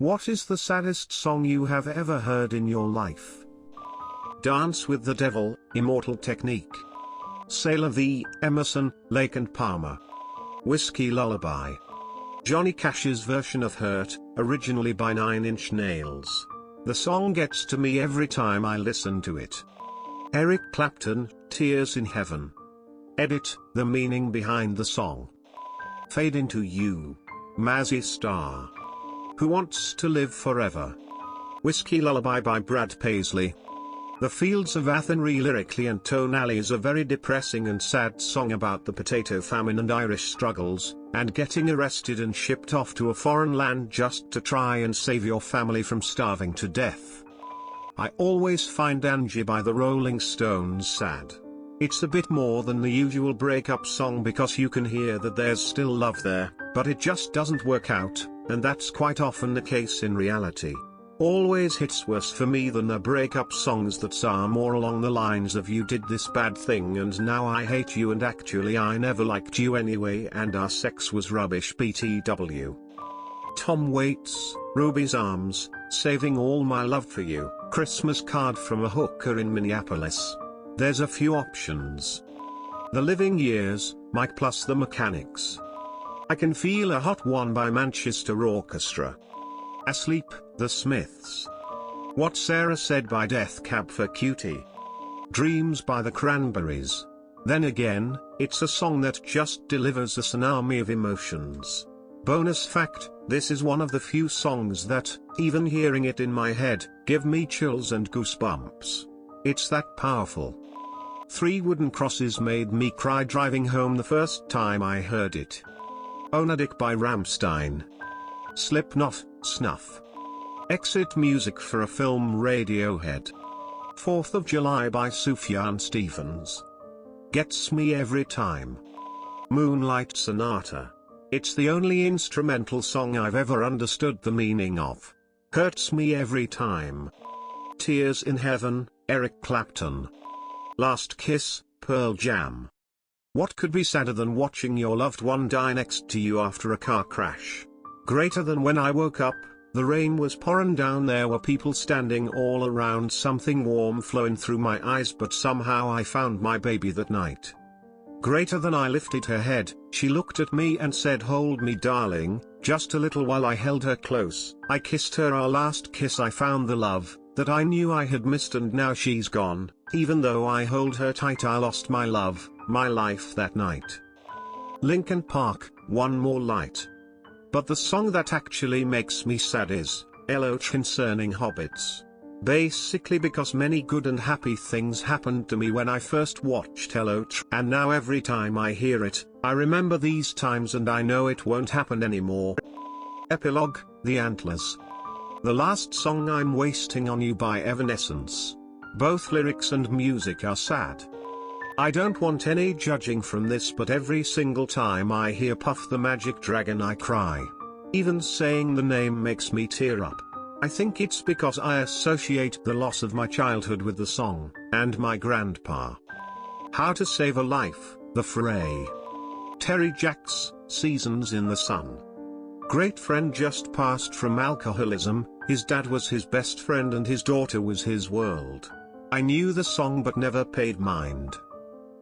What is the saddest song you have ever heard in your life? Dance with the Devil, Immortal Technique. Sailor V. Emerson, Lake and Palmer. Whiskey Lullaby. Johnny Cash's version of Hurt, originally by Nine Inch Nails. The song gets to me every time I listen to it. Eric Clapton, Tears in Heaven. Edit, the meaning behind the song. Fade Into You. Mazzy Star. Who Wants to Live Forever? Whiskey Lullaby by Brad Paisley. The Fields of Athenry lyrically and tonally is a very depressing and sad song about the potato famine and Irish struggles, and getting arrested and shipped off to a foreign land just to try and save your family from starving to death. I always find Angie by the Rolling Stones sad. It's a bit more than the usual breakup song because you can hear that there's still love there, but it just doesn't work out, and that's quite often the case in reality. Always hits worse for me than the breakup songs that are more along the lines of "you did this bad thing and now I hate you and actually I never liked you anyway and our sex was rubbish BTW. Tom Waits, Ruby's Arms, Saving All My Love for You, Christmas Card from a Hooker in Minneapolis. There's a few options. The Living Years, Mike plus the Mechanics. I Can Feel a Hot One by Manchester Orchestra. Asleep, The Smiths. What Sarah Said by Death Cab for Cutie. Dreams by the Cranberries. Then Again, it's a song that just delivers a tsunami of emotions. Bonus fact, this is one of the few songs that, even hearing it in my head, give me chills and goosebumps. It's that powerful. Three Wooden Crosses made me cry driving home the first time I heard it. Onadik by Rammstein. Slipknot, Snuff. Exit music for a film Radiohead. 4th of July by Sufjan Stevens. Gets Me Every Time. Moonlight Sonata. It's the only instrumental song I've ever understood the meaning of. Hurts Me Every Time. Tears in Heaven, Eric Clapton. Last Kiss, Pearl Jam. What could be sadder than watching your loved one die next to you after a car crash? Greater than When I Woke Up, the rain was pouring down, there were people standing all around, something warm flowing through my eyes, but somehow I found my baby that night. Greater than I lifted her head, she looked at me and said, "Hold me darling," just a little while I held her close, I kissed her, our last kiss. I found the love that I knew I had missed, and now she's gone. Even though I hold her tight, I lost my love, my life that night. Linkin Park, One More Light. But the song that actually makes me sad is Eloge Concerning Hobbits. Basically because many good and happy things happened to me when I first watched Eloge, and now every time I hear it, I remember these times and I know it won't happen anymore. Epilogue, The Antlers. The Last Song I'm Wasting on You by Evanescence. Both lyrics and music are sad. I don't want any judging from this, but every single time I hear Puff the Magic Dragon I cry. Even saying the name makes me tear up. I think it's because I associate the loss of my childhood with the song, and my grandpa. How to Save a Life, The Fray. Terry Jacks, Seasons in the Sun. Great friend just passed from alcoholism, his dad was his best friend and his daughter was his world. I knew the song but never paid mind.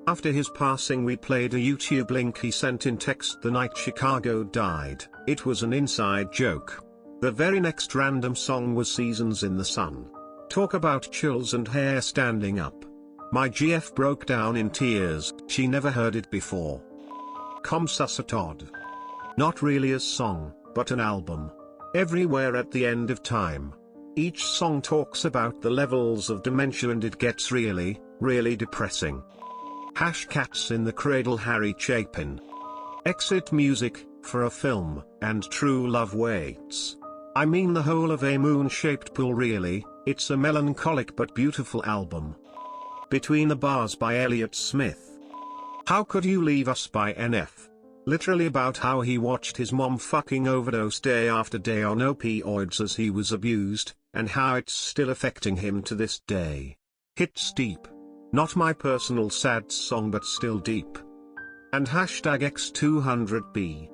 After his passing we played a YouTube link he sent in text the night Chicago died. It was an inside joke. The very next random song was Seasons in the Sun. Talk about chills and hair standing up. My GF broke down in tears, she never heard it before. Comme ça se Todd. Not really a song, but an album. Everywhere at the End of Time. Each song talks about the levels of dementia and it gets really, really depressing. Cats in the Cradle, Harry Chapin. Exit music for a film, And True Love Waits. I mean the whole of A Moon-Shaped Pool really, it's a melancholic but beautiful album. Between the Bars by Elliott Smith. How Could You Leave Us by NF. Literally about how he watched his mom fucking overdose day after day on opioids as he was abused, and how it's still affecting him to this day. Hits deep. Not my personal sad song but still deep. And #X200B.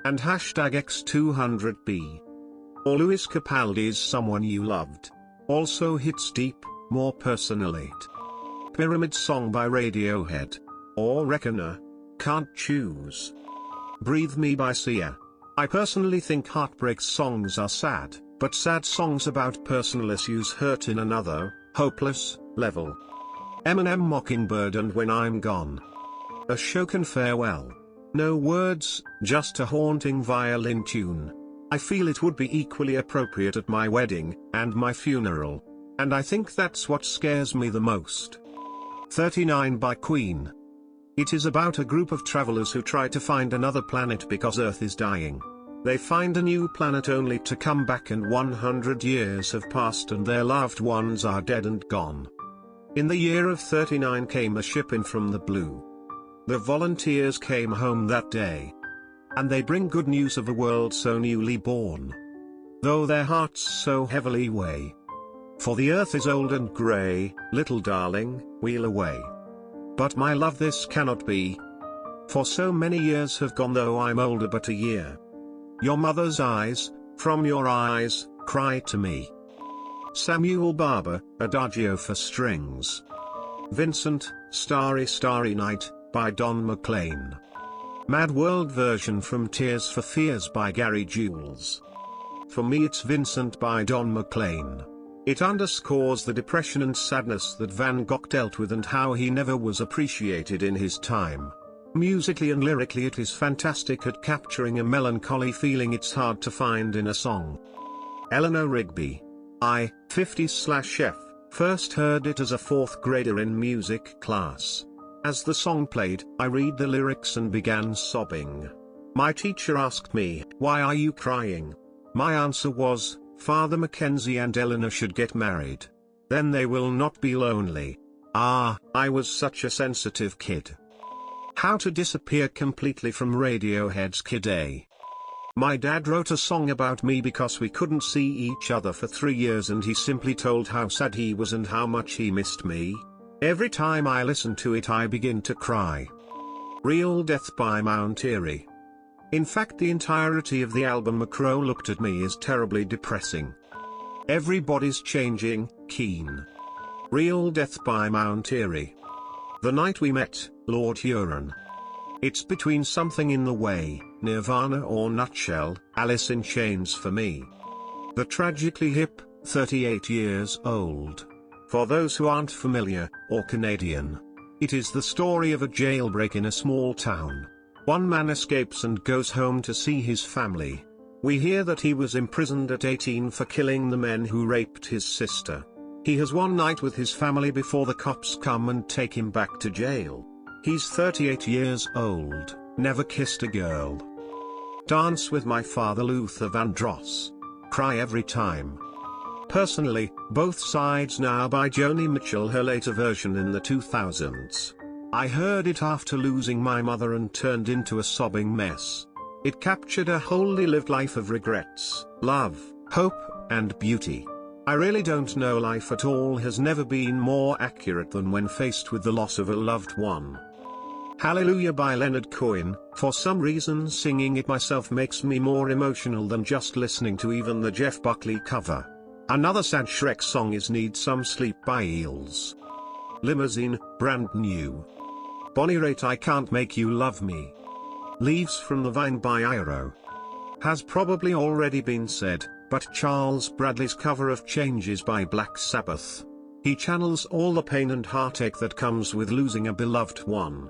And #X200B. Or Lewis Capaldi's Someone You Loved. Also hits deep, more personally. Pyramid Song by Radiohead. Or Reckoner. Can't Choose. Breathe Me by Sia. I personally think heartbreak songs are sad, but sad songs about personal issues hurt in another, hopeless, level. Eminem Mockingbird and When I'm Gone. A Shokin Farewell. No words, just a haunting violin tune. I feel it would be equally appropriate at my wedding, and my funeral. And I think that's what scares me the most. 39 by Queen. It is about a group of travelers who try to find another planet because Earth is dying. They find a new planet only to come back and 100 years have passed and their loved ones are dead and gone. In the year of 39 came a ship in from the blue. The volunteers came home that day. And they bring good news of a world so newly born. Though their hearts so heavily weigh. For the earth is old and grey, little darling, wheel away. But my love, this cannot be. For so many years have gone, though I'm older but a year. Your mother's eyes, from your eyes, cry to me. Samuel Barber, Adagio for Strings. Vincent, Starry Starry Night, by Don McLean. Mad World version from Tears for Fears by Gary Jules. For me it's Vincent by Don McLean. It underscores the depression and sadness that Van Gogh dealt with and how he never was appreciated in his time. Musically and lyrically it is fantastic at capturing a melancholy feeling it's hard to find in a song. Eleanor Rigby. I, 50/F, first heard it as a 4th grader in music class. As the song played, I read the lyrics and began sobbing. My teacher asked me, "Why are you crying?" My answer was, "Father Mackenzie and Eleanor should get married. Then they will not be lonely." Ah, I was such a sensitive kid. How to Disappear Completely from Radiohead's Kid A. My dad wrote a song about me because we couldn't see each other for 3 years and he simply told how sad he was and how much he missed me. Every time I listen to it I begin to cry. Real Death by Mount Eerie. In fact, the entirety of the album A Crow Looked at Me is terribly depressing. Everybody's Changing, Keen. Real Death by Mount Eerie. The Night We Met, Lord Huron. It's between Something in the Way, Nirvana or Nutshell, Alice in Chains for me. The Tragically Hip, 38 Years Old. For those who aren't familiar, or Canadian, it is the story of a jailbreak in a small town. One man escapes and goes home to see his family. We hear that he was imprisoned at 18 for killing the men who raped his sister. He has one night with his family before the cops come and take him back to jail. He's 38 years old, never kissed a girl. Dance with My Father Luther Vandross. Cry every time. Personally, Both Sides Now by Joni Mitchell, her later version in the 2000s. I heard it after losing my mother and turned into a sobbing mess. It captured a wholly lived life of regrets, love, hope, and beauty. I really don't know, life at all has never been more accurate than when faced with the loss of a loved one. Hallelujah by Leonard Cohen. For some reason singing it myself makes me more emotional than just listening to even the Jeff Buckley cover. Another sad Shrek song is Need Some Sleep by Eels. Limousine, brand new. Bonnie Raitt, I Can't Make You Love Me. Leaves from the Vine by Iro. Has probably already been said, but Charles Bradley's cover of Changes by Black Sabbath. He channels all the pain and heartache that comes with losing a beloved one.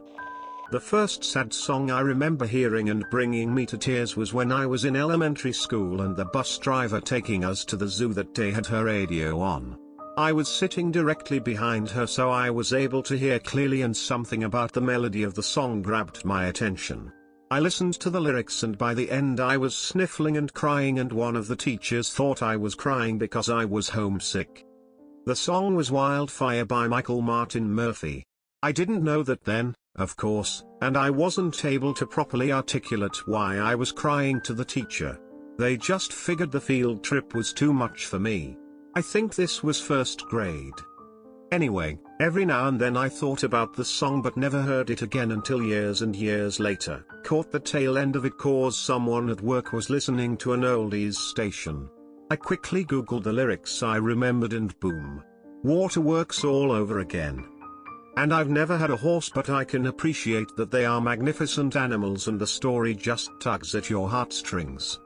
The first sad song I remember hearing and bringing me to tears was when I was in elementary school and the bus driver taking us to the zoo that day had her radio on. I was sitting directly behind her, so I was able to hear clearly, and something about the melody of the song grabbed my attention. I listened to the lyrics and by the end I was sniffling and crying, and one of the teachers thought I was crying because I was homesick. The song was Wildfire by Michael Martin Murphey. I didn't know that then, of course, and I wasn't able to properly articulate why I was crying to the teacher. They just figured the field trip was too much for me. I think this was first grade. Anyway, every now and then I thought about the song but never heard it again until years and years later. Caught the tail end of it cause someone at work was listening to an oldies station. I quickly googled the lyrics I remembered and boom. Waterworks all over again. And I've never had a horse, but I can appreciate that they are magnificent animals and the story just tugs at your heartstrings.